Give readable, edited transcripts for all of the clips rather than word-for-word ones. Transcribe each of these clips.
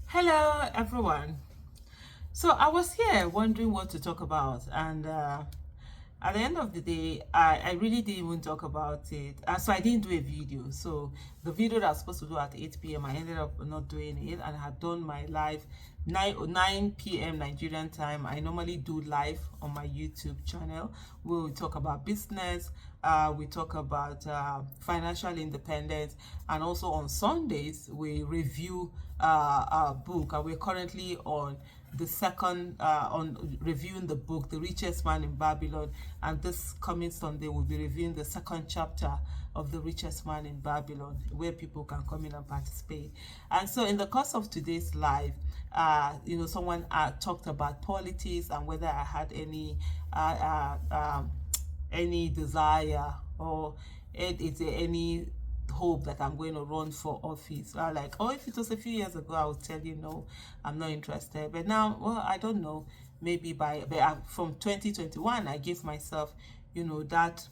Hello, everyone. So I was here wondering what to talk about, and at the end of the day, I really didn't even talk about it. So I didn't do a video. So the video that I was supposed to do at 8 p.m., I ended up not doing it, and I had done my live 9 p.m. Nigerian time. I normally do live on my YouTube channel where we talk about business, we talk about financial independence, and also on Sundays we review a book. And we're currently on the second on reviewing the book The Richest Man in Babylon, and this coming Sunday we'll be reviewing the second chapter of The Richest Man in Babylon, where people can come in and participate. And so in the course of today's live, someone talked about politics and whether I had any desire or is there any hope that I'm going to run for office. Like, oh, if it was a few years ago, I would tell you no, I'm not interested. But now, well, I don't know. Maybe from 2021, I gave myself, that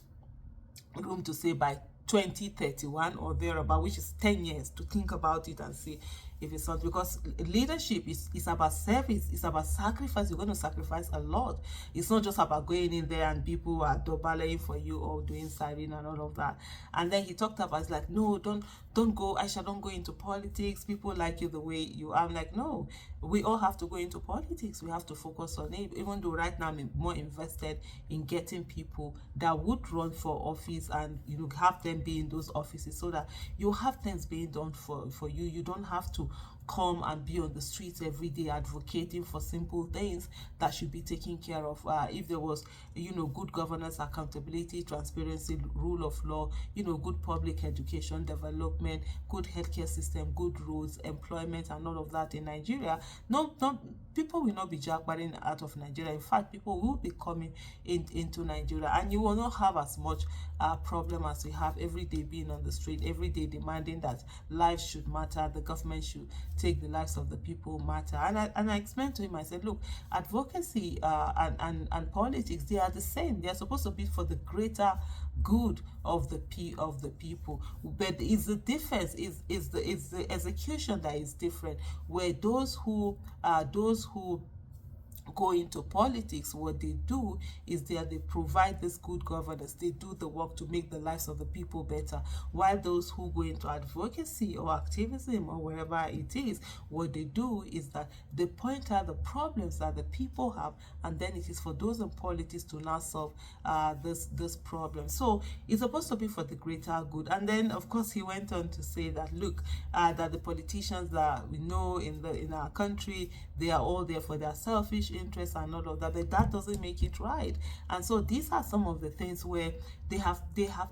room to say by 2031 or thereabout, which is 10 years, to think about it and see if it's not, because leadership is about service, it's about sacrifice. You're going to sacrifice a lot. It's not just about going in there and people are doubling for you or doing siren and all of that. And then he talked about, it's like, no, don't go, Aisha, don't go into politics. People like you the way you are. I'm like, no, we all have to go into politics. We have to focus on it, even though right now I'm more invested in getting people that would run for office and have them be in those offices, so that you have things being done for you. You don't have to come and be on the streets every day advocating for simple things that should be taken care of. If there was good governance, accountability, transparency, rule of law, good public education development, good healthcare system, good roads, employment, and all of that in Nigeria, no people will not be jackpotting out of Nigeria. In fact, people will be coming into Nigeria, and you will not have as much problem as we have every day being on the street, every day demanding that lives should matter, the government should take the lives of the people matter. And I explained to him, I said, look, advocacy and politics, they are the same. They are supposed to be for the greater good of the people, but is the difference is the execution that is different, where those who go into politics, what they do is they provide this good governance. They do the work to make the lives of the people better, while those who go into advocacy or activism or wherever it is, what they do is that they point out the problems that the people have, and then it is for those in politics to now solve this problem. So it's supposed to be for the greater good. And then of course he went on to say that, look, that the politicians that we know in our country, they are all there for their selfish interests and all of that, but that doesn't make it right. And so these are some of the things where they have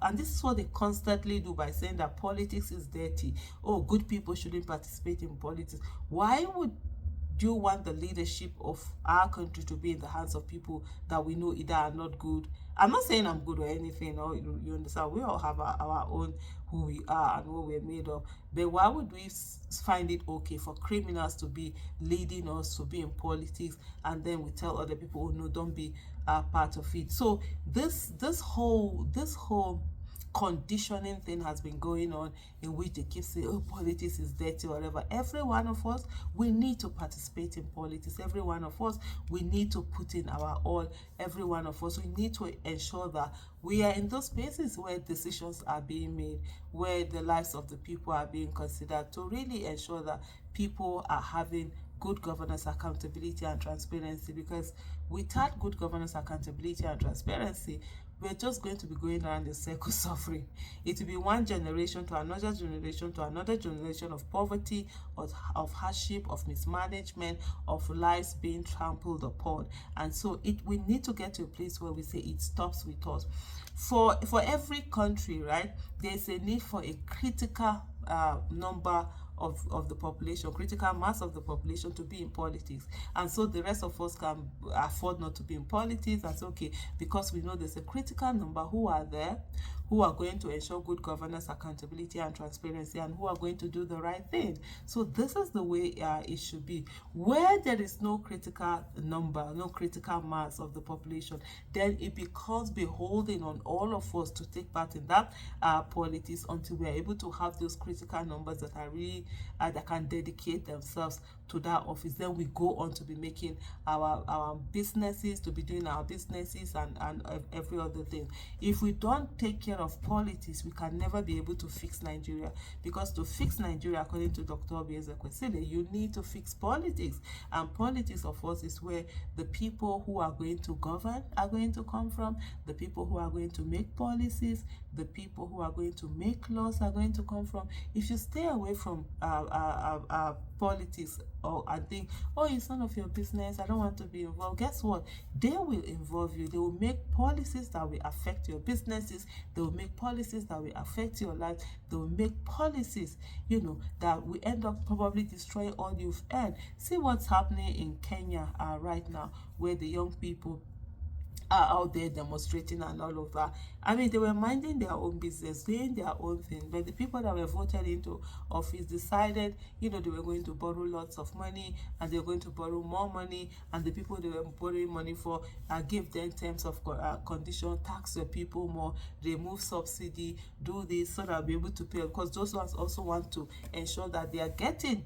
and this is what they constantly do by saying that politics is dirty. Oh, good people shouldn't participate in politics. Why would you want the leadership of our country to be in the hands of people that we know either are not good? I'm not saying I'm good or anything, or you understand, we all have our own who we are and what we're made of. But why would we find it okay for criminals to be leading us, to be in politics, and then we tell other people, oh no, don't be part of it? So this whole conditioning thing has been going on, in which they keep saying, oh, politics is dirty or whatever. Every one of us, we need to participate in politics. Every one of us, we need to put in our all. Every one of us, we need to ensure that we are in those spaces where decisions are being made, where the lives of the people are being considered, to really ensure that people are having good governance, accountability, and transparency. Because without good governance, accountability, and transparency, we're just going to be going around in circles suffering. It will be one generation to another generation to another generation of poverty, of hardship, of mismanagement, of lives being trampled upon. And so we need to get to a place where we say it stops with us. For every country, right, there's a need for a critical number of the population, critical mass of the population, to be in politics. And so the rest of us can afford not to be in politics. That's okay, because we know there's a critical number who are there, who are going to ensure good governance, accountability, and transparency, and who are going to do the right thing. So this is the way it should be. Where there is no critical number, no critical mass of the population, then it becomes beholden on all of us to take part in that politics, until we are able to have those critical numbers that are really that can dedicate themselves to that office, then we go on to be making our businesses, to be doing our businesses and every other thing. If we don't take care of politics, we can never be able to fix Nigeria, because to fix Nigeria, according to Dr. Obi Ezekwesili, you need to fix politics. And politics, of course, is where the people who are going to govern are going to come from, the people who are going to make policies, the people who are going to make laws are going to come from. If you stay away from politics, or I think, oh, it's none of your business, I don't want to be involved, guess what? They will involve you. They will make policies that will affect your businesses. They will make policies that will affect your life. They will make policies, that will end up probably destroying all you've earned. See what's happening in Kenya right now, where the young people are out there demonstrating and all of that. I mean, they were minding their own business, doing their own thing, but the people that were voted into office decided, they were going to borrow lots of money, and they were going to borrow more money, and the people they were borrowing money for give them terms of condition, tax your people more, remove subsidy, do this, so that they'll be able to pay, because those ones also want to ensure that they are getting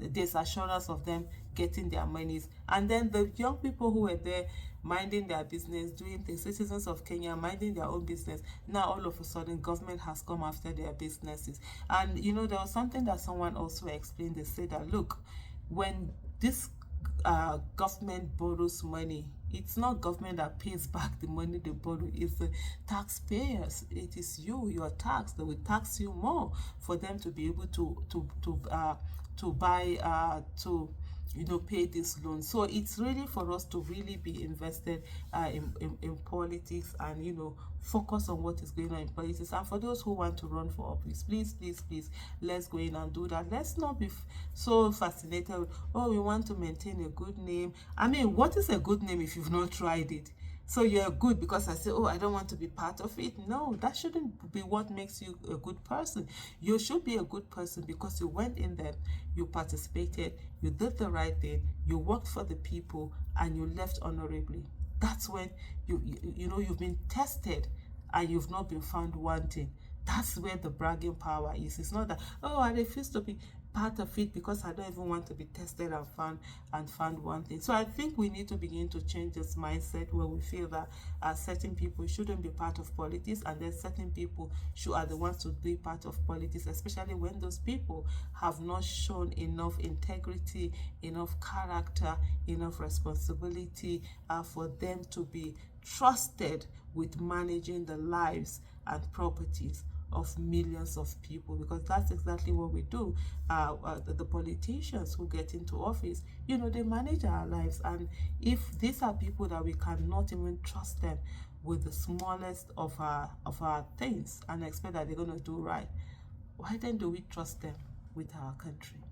there's assurance of them getting their monies. And then the young people who were there minding their business, doing things, citizens of Kenya minding their own business, now all of a sudden government has come after their businesses. And there was something that someone also explained. They said that, look, when this government borrows money, it's not government that pays back the money they borrow, it's the taxpayers. It is your tax. They will tax you more for them to be able to buy pay this loan. So it's really for us to really be invested in politics, and focus on what is going on in politics. And for those who want to run for office, please, let's go in and do that. Let's not be so fascinated with, oh, we want to maintain a good name. I mean, what is a good name if you've not tried it? So you're good because I say, oh, I don't want to be part of it. No, that shouldn't be what makes you a good person. You should be a good person because you went in there, you participated, you did the right thing, you worked for the people, and you left honorably. That's when you've been tested and you've not been found wanting. That's where the bragging power is. It's not that, oh, I refuse to be part of it because I don't even want to be tested and found one thing. So I think we need to begin to change this mindset where we feel that certain people shouldn't be part of politics, and then certain people are the ones to be part of politics, especially when those people have not shown enough integrity, enough character, enough responsibility for them to be trusted with managing the lives and properties of millions of people, because that's exactly what we do. The politicians who get into office, they manage our lives, and if these are people that we cannot even trust them with the smallest of our things and expect that they're going to do right, why then do we trust them with our country?